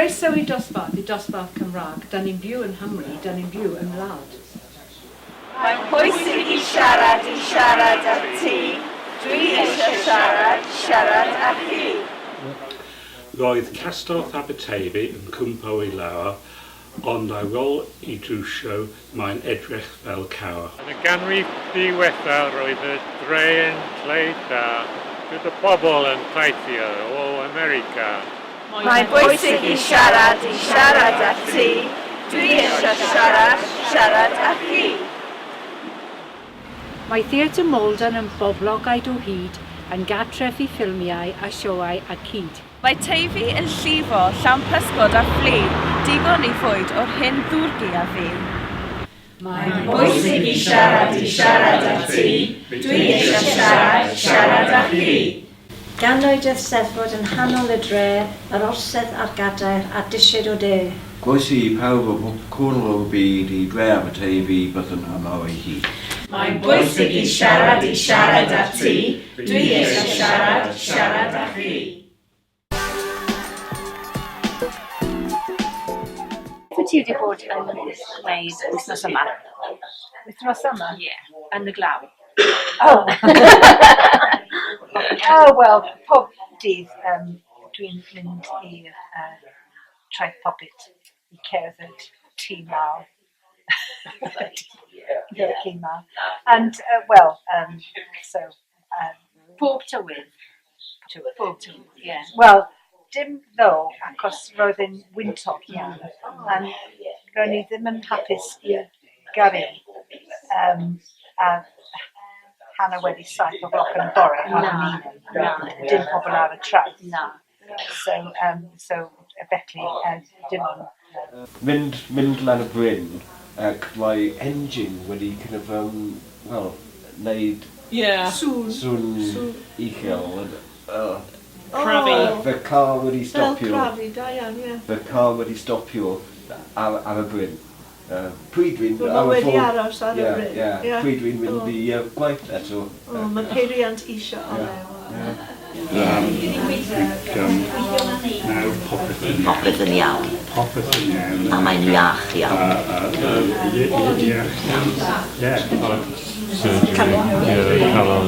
Croeso i Dosbarth Cymraeg. Da ni'n byw yn Nghymru, da ni'n byw yn wlad. Mae'n pwysig i siarad â ti. Dwi eisiau siarad â chi. Roedd Ddosbarth Aberteifi yn cwmpo i lawr, ond ar ôl i drwsio mae'n edrych fel cawr. Yn y ganrif ddiwethaf roedd y dre yn cleid da, gyda pobl yn teithio o America. Mae'n bwysig i siarad â ti. Dwi eisiau siarad â chi. Mae Theatr Malden yn boblogaidd o hyd yn gartref i ffilmiau a sioau a cyd. Mae Teifi yn llifo llawn pysgod a phlu, digon i fwyd o'r hyn ddwrgi a fi. Mae'n bwysig i siarad â ti. Dwi eisiau siarad â chi. Gan oed y Steddfod yn hanol y dre, yr orsedd a'r gadair a disied o de. Gweisi i pawb o cwrl o byd i dre Aberteifi bydd yn yma o'i hyd. Mae'n bwysig i siarad â ti. Dwi eisiau siarad â chi. Ti wedi bod yn gwneud wythnos yma? Wythnos yma? Ie. Yn y glaw? Oh, wel, pob dydd dwi'n mynd i'r traeth popit i cerdded tŷ Canol. Tŷ Canol. And, so... Pob tywydd? Pob tywydd, ie. Wel, dim ddo, achos roedd yn wyntog iawn. Roedd ni ddim yn hapus i gyrru a hanner wedi 7 o gloch yn bore ar y mîn. Dim pobl ar y traeth. So felly, dim ond. Mynd lan y bryn, ac mae engine wedi kind of, wneud sŵn uchel. Fy car wedi stopio. Crafi, da iawn, ie. Fy car wedi stopio ar y bryn. Pryd dwi'n... Mae wedi aros ar y bryn. Ie, pryd dwi'n mynd i gwaith eto. Mae peiriant isio olew. Popeth yn iawn. Popeth yn iawn. A mae'n iach iawn. Canol.